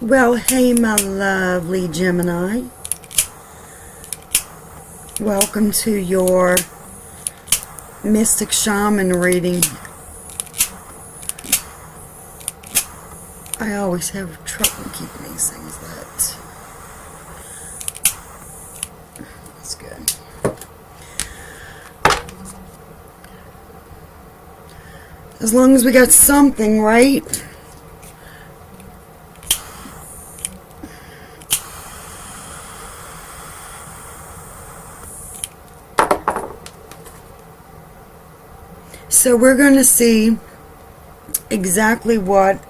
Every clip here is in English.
Well, hey, my lovely Gemini. Welcome to your Mystic Shaman reading. I always have trouble keeping these things lit. That's good. As long as we got something, right? So we're going to see exactly what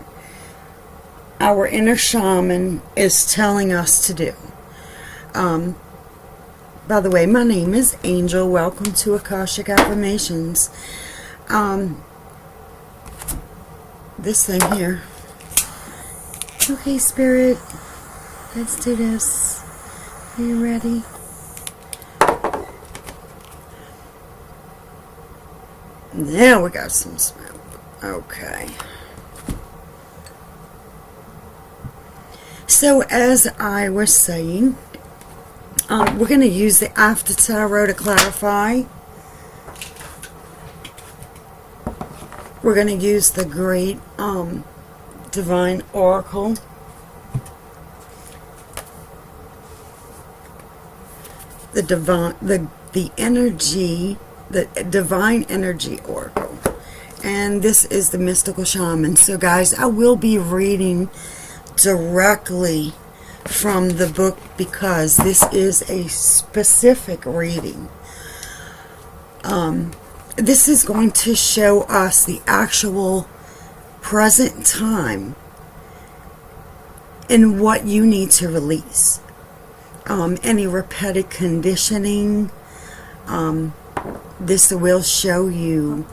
our inner shaman is telling us to do. By the way, my name is Angel. Welcome to Akashic Affirmations. This thing here. Okay, Spirit, let's do this. Are you ready? Now we got some smoke. Okay. So as I was saying, we're going to use the After Tarot to clarify. We're going to use the Great Divine Oracle. The Divine Energy Oracle. And this is the Mystical Shaman. So guys, I will be reading directly from the book because this is a specific reading. This is going to show us the actual present time and what you need to release. Any repeated conditioning. This will show you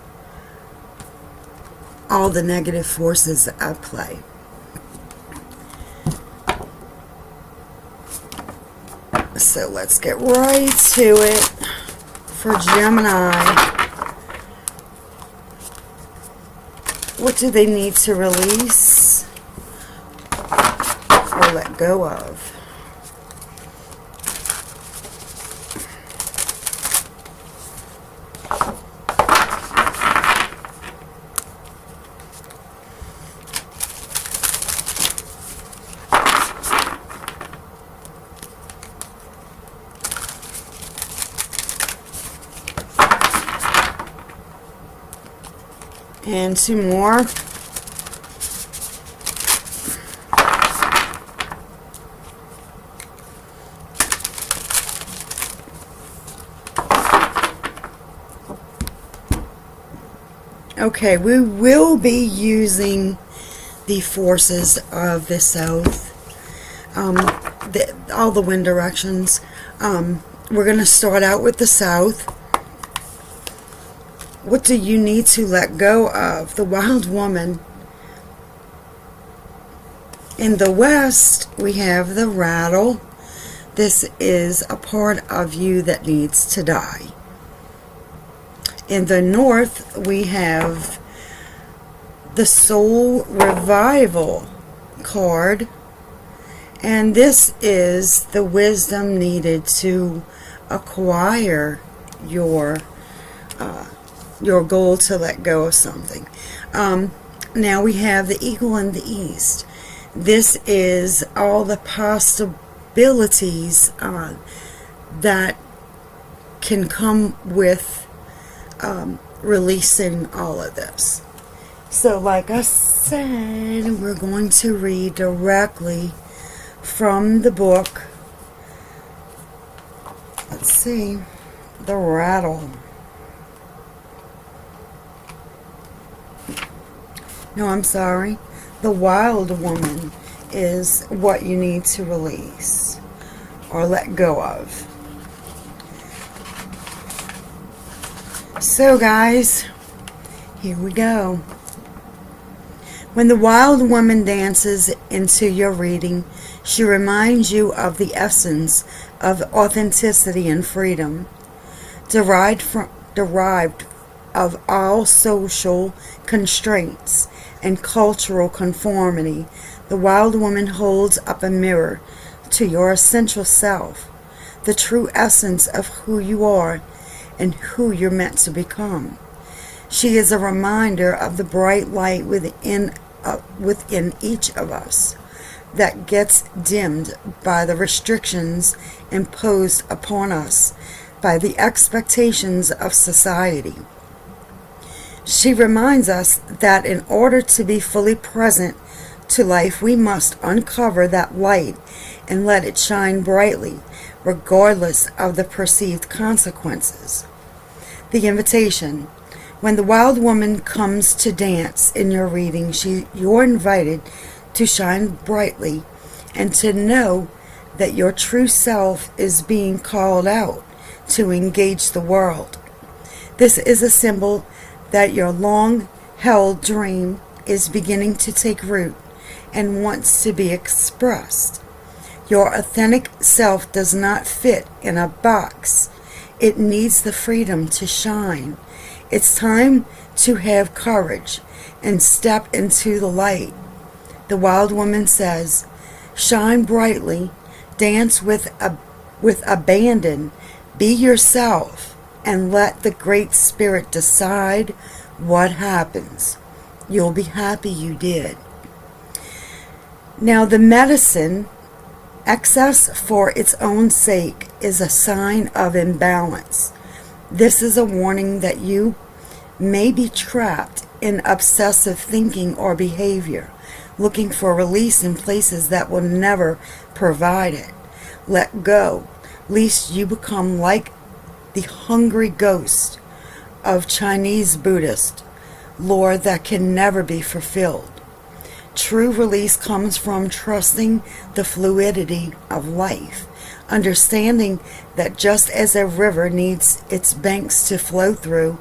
all the negative forces at play. So let's get right to it for Gemini. What do they need to release or let go of? And two more. Okay, we will be using the forces of the south, all the wind directions. We're going to start out with the south. What do you need to let go of? The Wild Woman. In the west, we have the Rattle. This is a part of you that needs to die. In the north, we have the Soul Revival card. And this is the wisdom needed to acquire your goal to let go of something. Now we have the Eagle in the east. This is all the possibilities that can come with releasing all of this. So like I said, we're going to read directly from the book. Let's see. The Rattle. No, I'm sorry. The Wild Woman is what you need to release or let go of. So guys, here we go. When the Wild Woman dances into your reading, she reminds you of the essence of authenticity and freedom, derived of all social constraints and cultural conformity, the wild woman holds up a mirror to your essential self, the true essence of who you are and who you're meant to become. She is a reminder of the bright light within each of us that gets dimmed by the restrictions imposed upon us by the expectations of society. She reminds us that in order to be fully present to life, we must uncover that light and let it shine brightly, regardless of the perceived consequences. The invitation. When the wild woman comes to dance in your reading, you're invited to shine brightly and to know that your true self is being called out to engage the world. This is a symbol that your long-held dream is beginning to take root and wants to be expressed. Your authentic self does not fit in a box. It needs the freedom to shine. It's time to have courage and step into the light. The wild woman says, shine brightly, dance with abandon, be yourself, and let the Great Spirit decide what happens. You'll be happy you did. Now the medicine, excess for its own sake, is a sign of imbalance. This is a warning that you may be trapped in obsessive thinking or behavior, looking for release in places that will never provide it. Let go, lest you become like the hungry ghost of Chinese Buddhist lore that can never be fulfilled. True release comes from trusting the fluidity of life, understanding that just as a river needs its banks to flow through,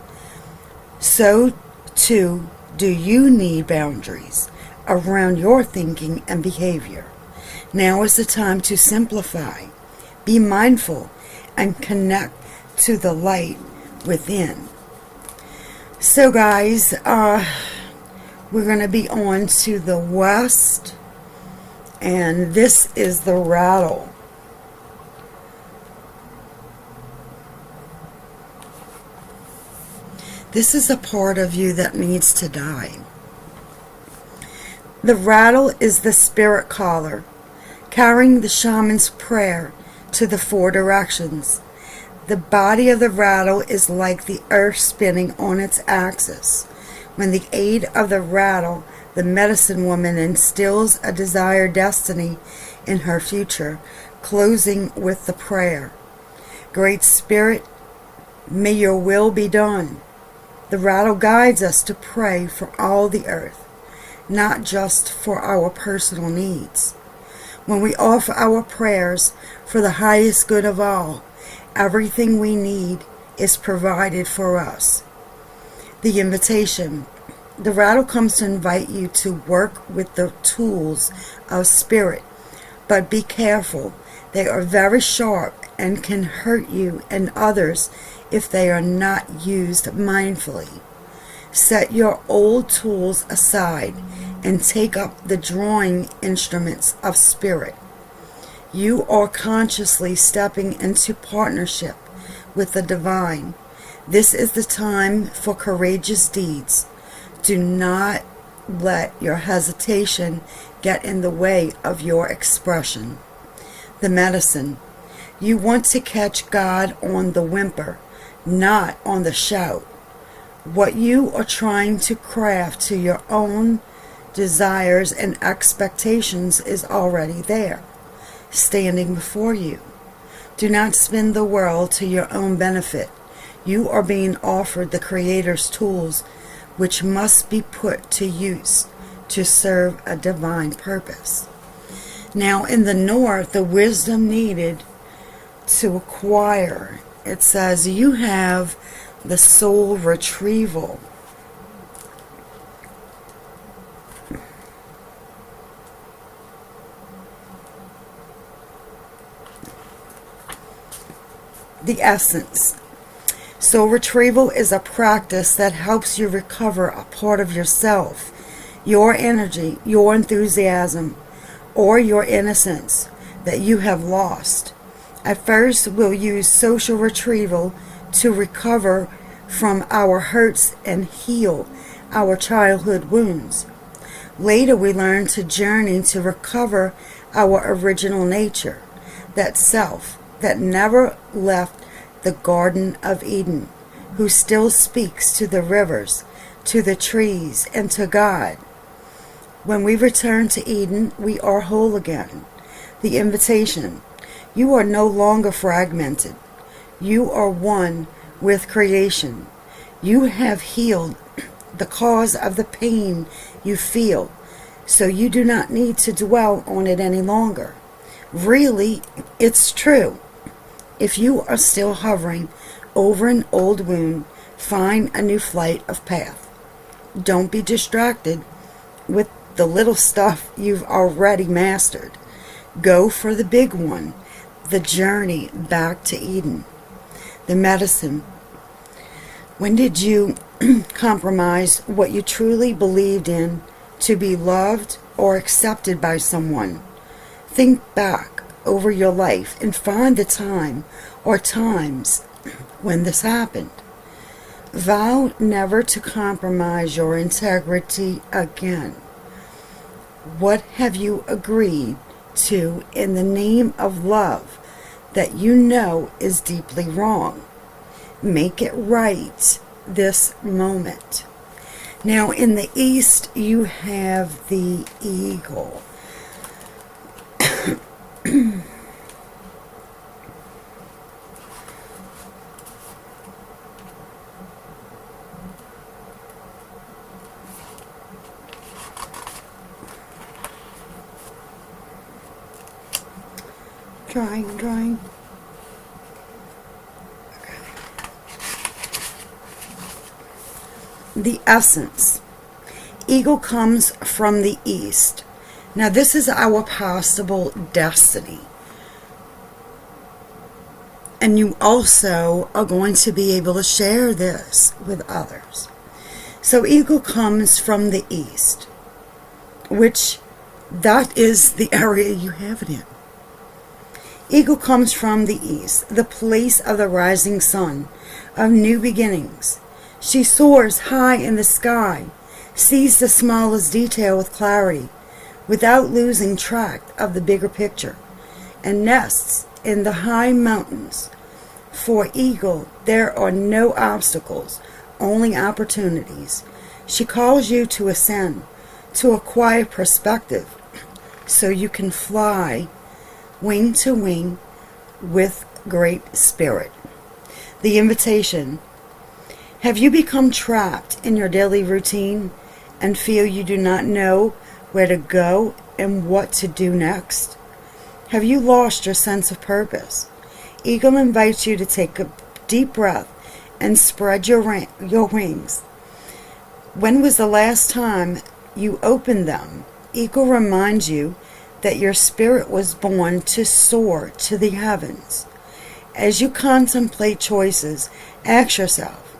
so too do you need boundaries around your thinking and behavior. Now is the time to simplify, be mindful, and connect to the light within. So guys, we're going to be on to the west, and this is the rattle. This is a part of you that needs to die. The rattle is the spirit caller, carrying the shaman's prayer to the four directions. The body of the rattle is like the earth spinning on its axis. When the aid of the rattle, the medicine woman instills a desired destiny in her future, closing with the prayer. Great Spirit, may your will be done. The rattle guides us to pray for all the earth, not just for our personal needs. When we offer our prayers for the highest good of all, everything we need is provided for us. The invitation. The rattle comes to invite you to work with the tools of spirit, but be careful. They are very sharp and can hurt you and others if they are not used mindfully. Set your old tools aside and take up the drawing instruments of spirit. You are consciously stepping into partnership with the divine. This is the time for courageous deeds. Do not let your hesitation get in the way of your expression. The medicine. You want to catch God on the whimper, not on the shout. What you are trying to craft to your own desires and expectations is already there, standing before you. Do not spin the world to your own benefit. You are being offered the Creator's tools, which must be put to use to serve a divine purpose. Now in the north, the wisdom needed to acquire, it says you have the soul retrieval. The essence. Soul retrieval is a practice that helps you recover a part of yourself your energy, your enthusiasm, or your innocence that you have lost. At first, we'll use social retrieval to recover from our hurts and heal our childhood wounds. Later, we learn to journey to recover our original nature, that self that never left the Garden of Eden, who still speaks to the rivers, to the trees, and to God. When we return to Eden, we are whole again. The invitation: you are no longer fragmented. You are one with creation. You have healed the cause of the pain you feel, so you do not need to dwell on it any longer. Really, it's true. If you are still hovering over an old wound, find a new flight of path. Don't be distracted with the little stuff you've already mastered. Go for the big one, the journey back to Eden. The medicine. When did you compromise what you truly believed in to be loved or accepted by someone? Think back over your life and find the time or times when this happened. Vow never to compromise your integrity again. What have you agreed to in the name of love that you know is deeply wrong? Make it right this moment. Now, in the East, you have the eagle. Drying. Okay. The essence. Eagle comes from the East. Now, this is our possible destiny. And you also are going to be able to share this with others. So, eagle comes from the East, which that is the area you have it in. Eagle comes from the East, the place of the rising sun, of new beginnings. She soars high in the sky, sees the smallest detail with clarity, without losing track of the bigger picture, and nests in the high mountains. For eagle, there are no obstacles, only opportunities. She calls you to ascend, to acquire perspective, so you can fly wing to wing with great spirit. The invitation. Have you become trapped in your daily routine and feel you do not know where to go and what to do next? Have you lost your sense of purpose? Eagle invites you to take a deep breath and spread your wings. When was the last time you opened them? Eagle reminds you that your spirit was born to soar to the heavens. As you contemplate choices, ask yourself,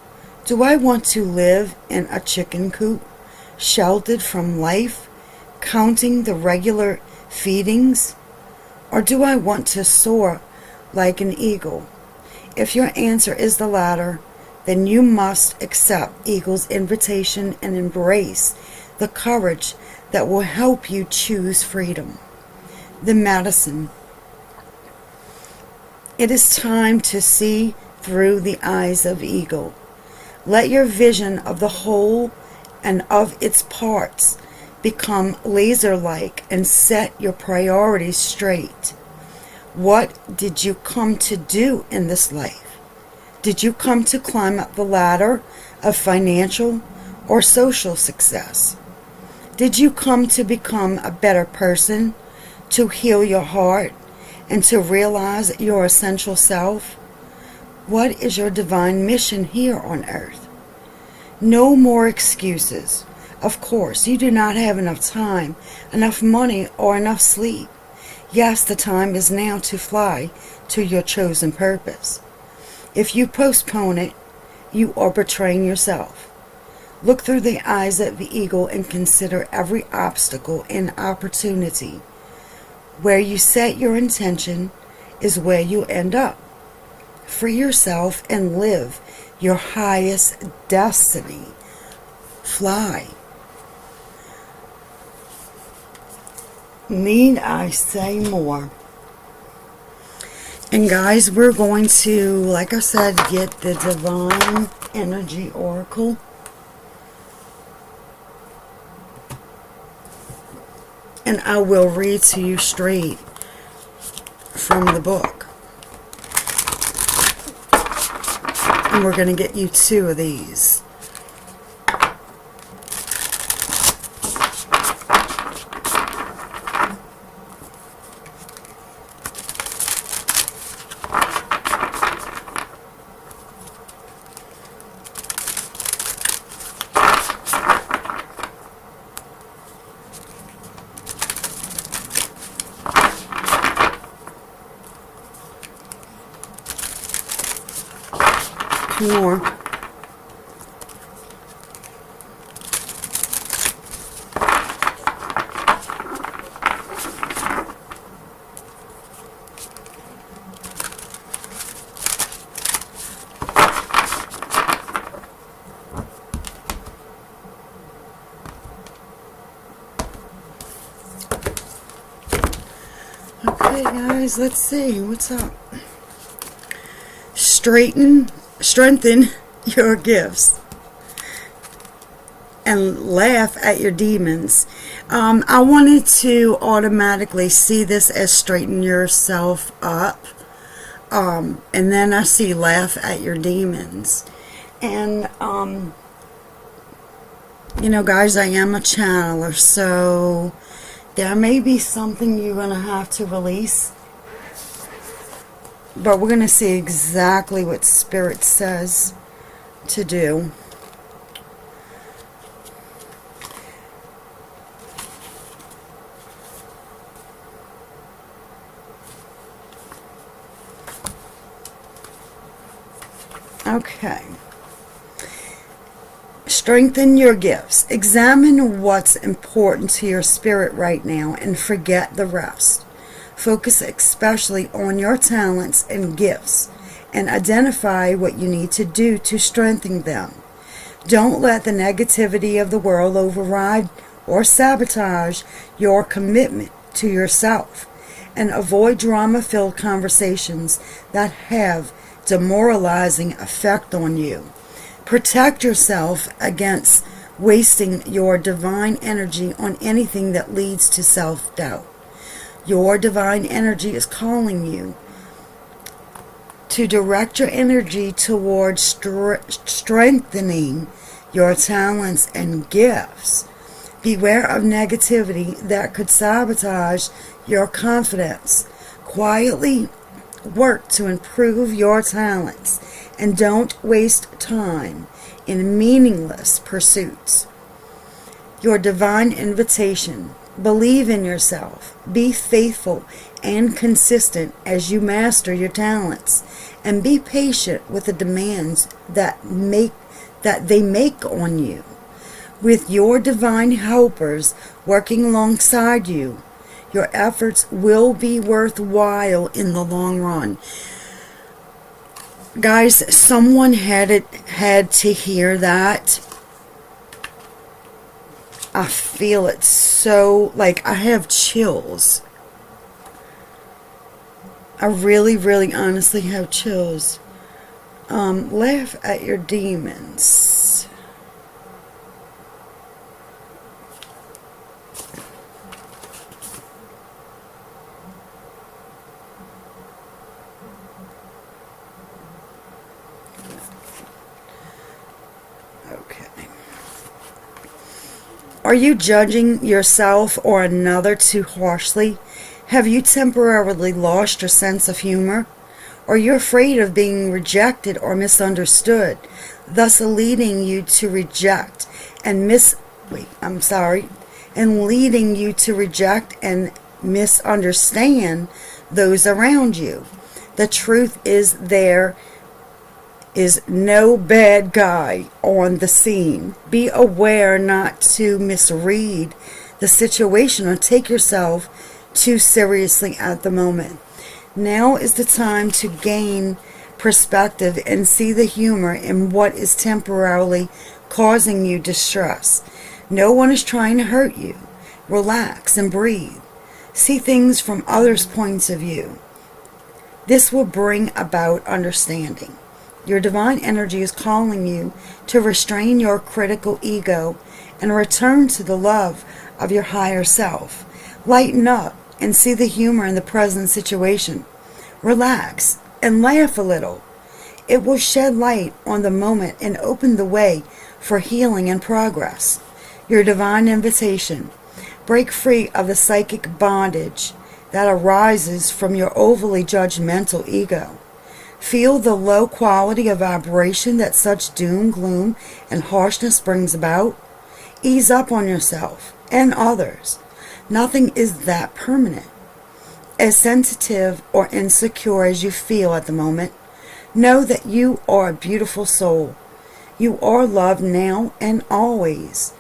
do I want to live in a chicken coop, sheltered from life, counting the regular feedings? Or do I want to soar like an eagle? If your answer is the latter, then you must accept eagle's invitation and embrace the courage that will help you choose freedom. The medicine. It is time to see through the eyes of eagle. Let your vision of the whole and of its parts become laser-like and set your priorities straight. What did you come to do in this life? Did you come to climb up the ladder of financial or social success? Did you come to become a better person, to heal your heart, and to realize your essential self? What is your divine mission here on earth? No more excuses. Of course, you do not have enough time, enough money, or enough sleep. Yes, the time is now to fly to your chosen purpose. If you postpone it, you are betraying yourself. Look through the eyes of the eagle and consider every obstacle and opportunity. Where you set your intention is where you end up. Free yourself and live your highest destiny. Fly. Need I say more? And guys, we're going to, like I said, get the Divine Energy Oracle. And I will read to you straight from the book. And we're going to get you 2 of these. More. Okay, guys, let's see what's up. Strengthen your gifts and laugh at your demons. I wanted to automatically see this as straighten yourself up, and then I see laugh at your demons. And you know, guys, I am a channeler, so there may be something you're gonna have to release. But we're going to see exactly what Spirit says to do. Okay. Strengthen your gifts. Examine what's important to your spirit right now and forget the rest. Focus especially on your talents and gifts and identify what you need to do to strengthen them. Don't let the negativity of the world override or sabotage your commitment to yourself, and avoid drama-filled conversations that have demoralizing effect on you. Protect yourself against wasting your divine energy on anything that leads to self-doubt. Your divine energy is calling you to direct your energy towards strengthening your talents and gifts. Beware of negativity that could sabotage your confidence. Quietly work to improve your talents and don't waste time in meaningless pursuits. Your divine invitation. Believe in yourself. Be faithful and consistent as you master your talents, and be patient with the demands that they make on you. With your divine helpers working alongside you, your efforts will be worthwhile in the long run. Guys, someone had to hear that. I feel it so, like, I have chills. I really, really honestly have chills. Laugh at your demons. Okay. Are you judging yourself or another too harshly? Have you temporarily lost your sense of humor? Are you afraid of being rejected or misunderstood, thus leading you to reject and leading you to reject and misunderstand those around you? The truth is there is no bad guy on the scene. Be aware not to misread the situation or take yourself too seriously at the moment. Now is the time to gain perspective and see the humor in what is temporarily causing you distress. No one is trying to hurt you. Relax and breathe. See things from others' points of view. This will bring about understanding. Your divine energy is calling you to restrain your critical ego and return to the love of your higher self. Lighten up and see the humor in the present situation. Relax and laugh a little. It will shed light on the moment and open the way for healing and progress. Your divine invitation. Break free of the psychic bondage that arises from your overly judgmental ego. Feel the low quality of vibration that such doom, gloom, and harshness brings about. Ease up on yourself and others. Nothing is that permanent. As sensitive or insecure as you feel at the moment, know that you are a beautiful soul. You are loved now and always.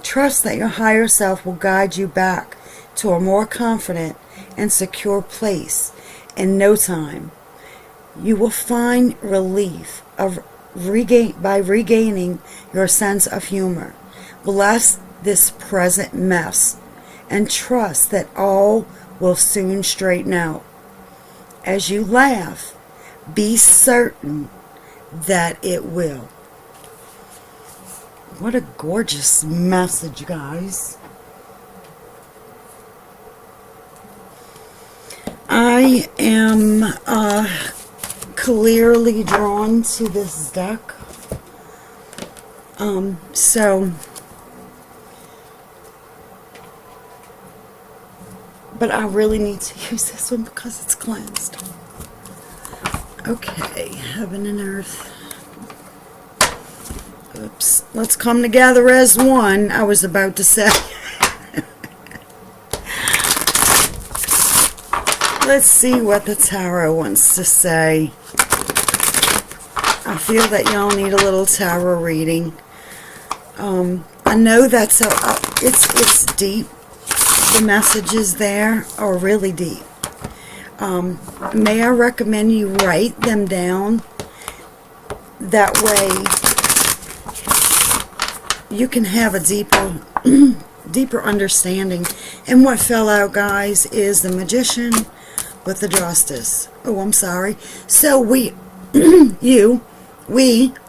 Trust that your higher self will guide you back to a more confident and secure place in no time. You will find relief by regaining your sense of humor. Bless this present mess and trust that all will soon straighten out. As you laugh, be certain that it will. What a gorgeous message, guys. I am clearly drawn to this deck. But I really need to use this one because it's cleansed. Okay, heaven and earth. Oops. Let's come together as one, I was about to say. Let's see what the tarot wants to say. I feel that y'all need a little tarot reading. I know that's it's deep. The messages there are really deep. May I recommend you write them down? That way you can have a deeper understanding. And what fell out, guys, is the Magician with the Justice. Oh, I'm sorry. So we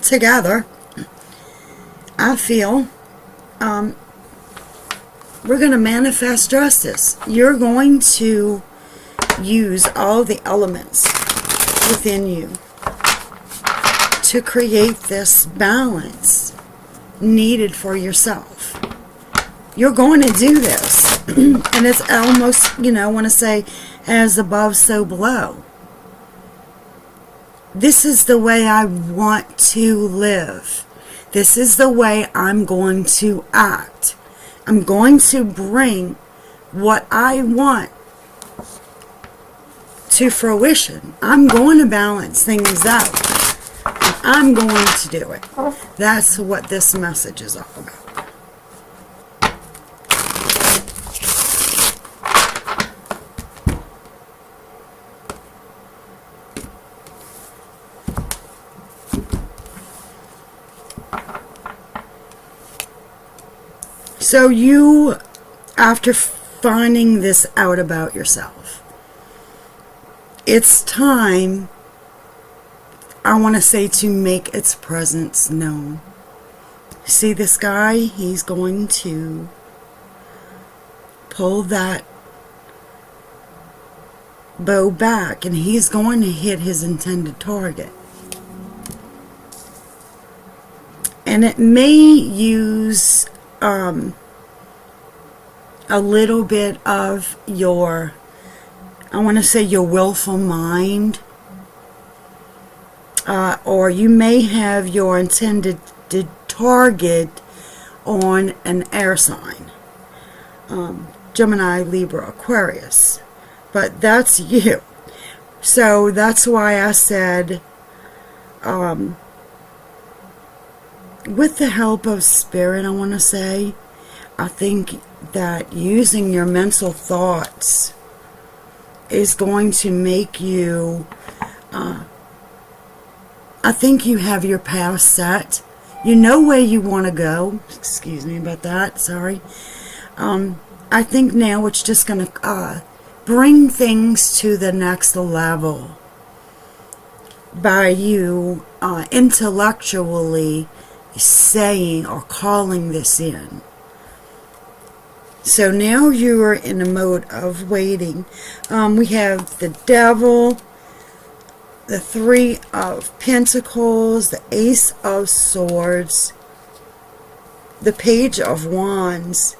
together, I feel, we're going to manifest justice. You're going to use all the elements within you to create this balance needed for yourself. You're going to do this. And it's almost, I want to say, as above, so below. This is the way I want to live. This is the way I'm going to act. I'm going to bring what I want to fruition. I'm going to balance things out. I'm going to do it. That's what this message is all about. So you, after finding this out about yourself, it's time, I want to say, to make its presence known. See this guy? He's going to pull that bow back and he's going to hit his intended target. And it may use a little bit of your, I want to say, your willful mind, or you may have your intended target on an air sign, Gemini, Libra, Aquarius, but that's you. So that's why I said with the help of spirit, I want to say, I think that using your mental thoughts is going to make you, I think you have your path set. You know where you want to go. Excuse me about that, sorry. I think now it's just going to bring things to the next level by you intellectually saying or calling this in. So now you are in a mode of waiting. We have the Devil, the Three of Pentacles, the Ace of Swords, the Page of Wands,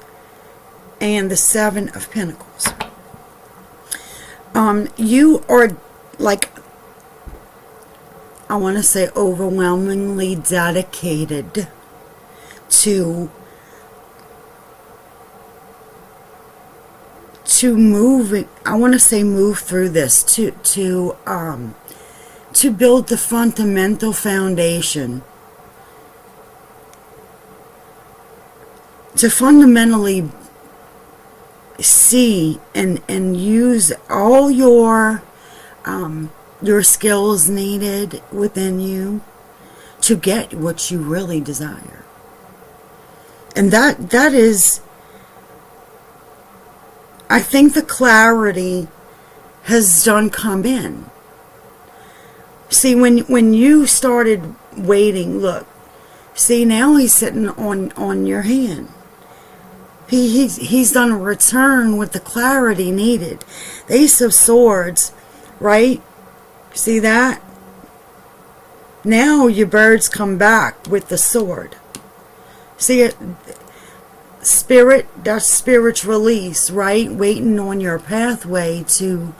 and the Seven of Pentacles. You are, like, I want to say overwhelmingly dedicated to moving. I want to say move through this to build the fundamental foundation, to fundamentally see and use all your skills needed within you to get what you really desire. And that is, I think the clarity has done come in. See, when you started waiting, look, see, now he's sitting on your hand. He's done a return with the clarity needed. The Ace of Swords, right? See that? Now your birds come back with the sword. See it? Spirit, that's spirit's release, right? Waiting on your pathway to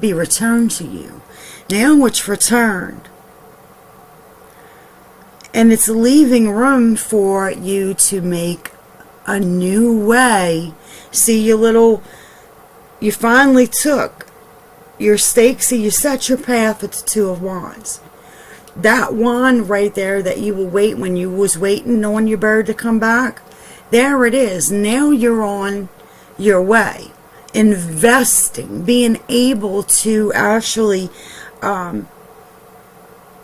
be returned to you. Now it's returned. And it's leaving room for you to make a new way. See, you finally took your stakes. See, you set your path with the Two of Wands. That wand right there that you will wait when you was waiting on your bird to come back, there it is. Now you're on your way. Investing, being able to actually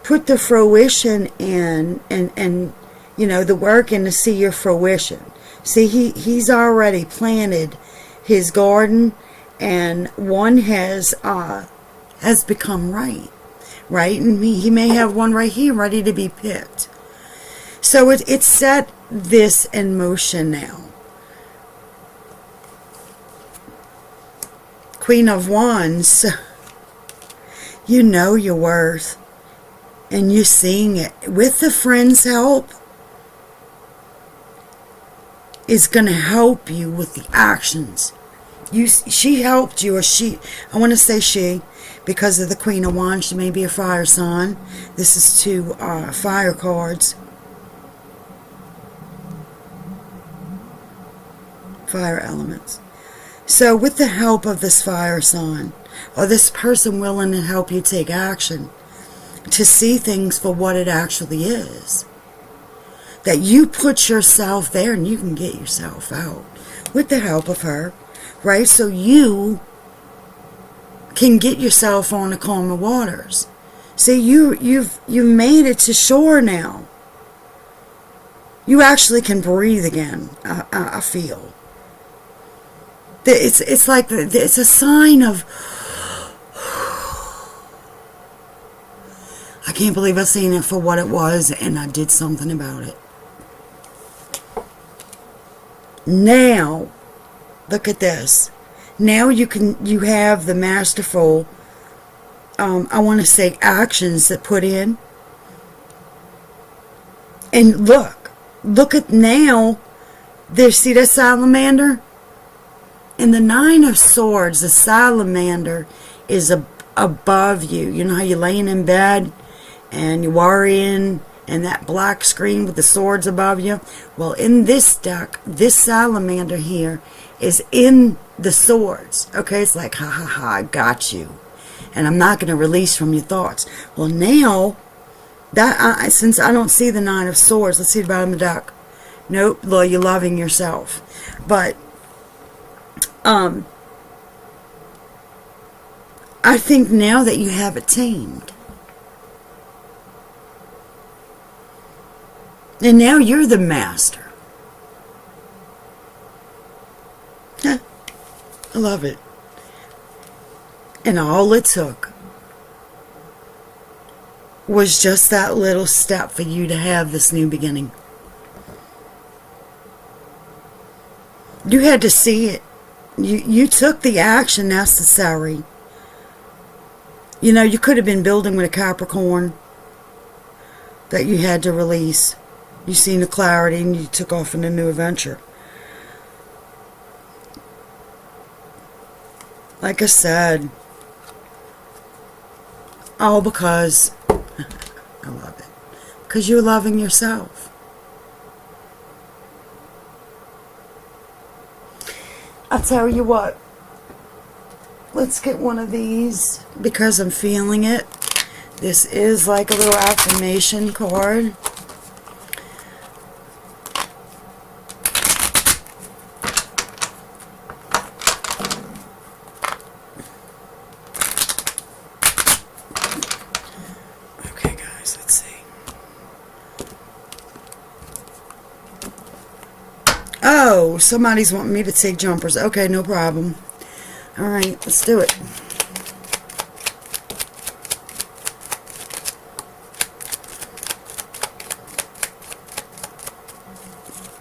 put the fruition in and you know, the work in to see your fruition. See, he's already planted his garden, and one has become right, and he may have one right here ready to be picked. So it's set this in motion now. Queen of Wands, you know your worth, and you're seeing it. With the friend's help, is going to help you with the actions. She helped you, or I want to say she, because of the Queen of Wands. She may be a fire sign. This is two fire cards. Fire elements. So with the help of this fire sign, or this person willing to help you take action, to see things for what it actually is, that you put yourself there and you can get yourself out with the help of her, right? So you can get yourself on the calmer waters. See, you've made it to shore now. You actually can breathe again. I feel it's like it's a sign of, I can't believe I've seen it for what it was, and I did something about it. Now, look at this. Now you have the masterful, I want to say, actions that put in. And look at now, there, see that salamander? In the Nine of Swords, the salamander is above you. You know how you're laying in bed and you're worrying, and that black screen with the swords above you? Well, in this deck, this salamander here is in the swords. Okay, it's like, ha ha ha, I got you, and I'm not going to release from your thoughts. Well, now Since I don't see the Nine of Swords, let's see the bottom of the deck. Nope, well, you're loving yourself. But I think now that you have it tamed, and now you're the master. I love it. And all it took was just that little step for you to have this new beginning. You had to see it. You took the action necessary. You know, you could have been building with a Capricorn that you had to release. You seen the clarity and you took off in a new adventure. Like I said, all because I love it. Because you're loving yourself. I'll tell you what. Let's get one of these because I'm feeling it. This is like a little affirmation card. Okay, guys, let's see. Oh, somebody's wanting me to take jumpers. Okay, no problem. All right, let's do it.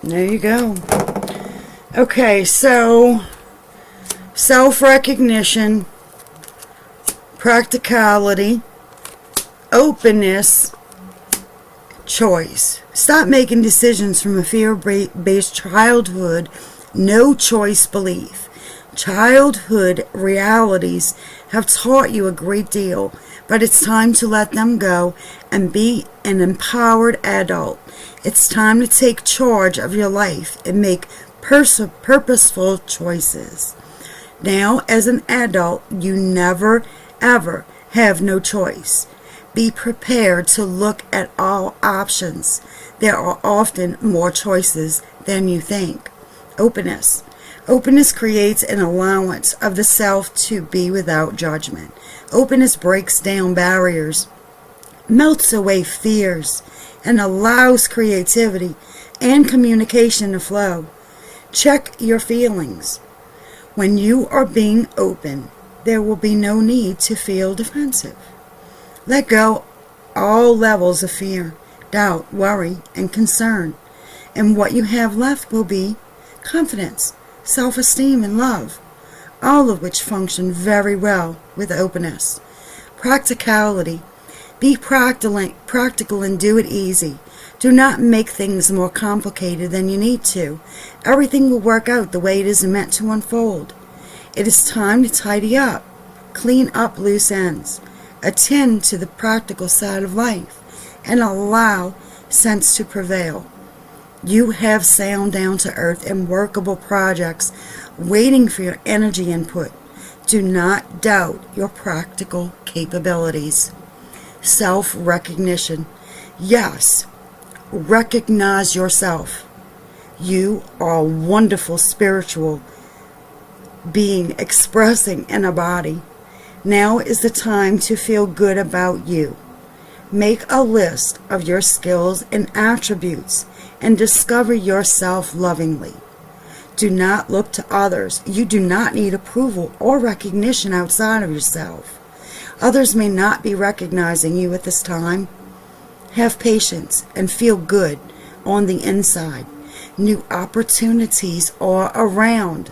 There you go. Okay, so self-recognition, practicality, openness, choice. Stop making decisions from a fear-based childhood, no choice belief. Childhood realities have taught you a great deal, but it's time to let them go and be an empowered adult. It's time to take charge of your life and make purposeful choices. Now, as an adult, you never, ever have no choice. Be prepared to look at all options. There are often more choices than you think. Openness. Openness creates an allowance of the self to be without judgment. Openness breaks down barriers, melts away fears, and allows creativity and communication to flow. Check your feelings. When you are being open, there will be no need to feel defensive. Let go all levels of fear, doubt, worry, and concern. And what you have left will be confidence, self-esteem, and love, all of which function very well with openness. Practicality. Be practical and do it easy. Do not make things more complicated than you need to. Everything will work out the way it is meant to unfold. It is time to tidy up, clean up loose ends, attend to the practical side of life, and allow sense to prevail. You have sound, down to earth, and workable projects waiting for your energy input. Do not doubt your practical capabilities. Self-recognition. Yes, recognize yourself. You are a wonderful spiritual being expressing in a body. Now is the time to feel good about you. Make a list of your skills and attributes and discover yourself lovingly. Do not look to others. You do not need approval or recognition outside of yourself. Others may not be recognizing you at this time. Have patience and feel good on the inside. New opportunities are around.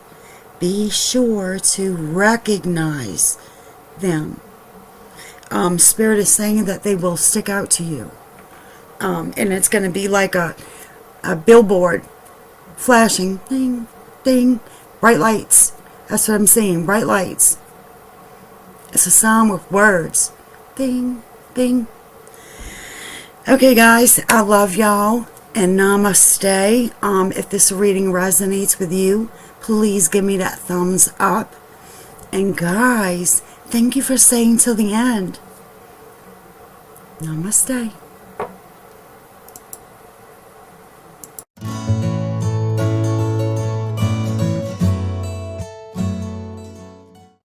Be sure to recognize them. Spirit is saying that they will stick out to you. And it's going to be like a billboard flashing, ding, ding, bright lights. That's what I'm saying, bright lights. It's a sound with words. Ding, ding. Okay, guys, I love y'all, and namaste. If this reading resonates with you, please give me that thumbs up. And guys, thank you for staying till the end. Namaste.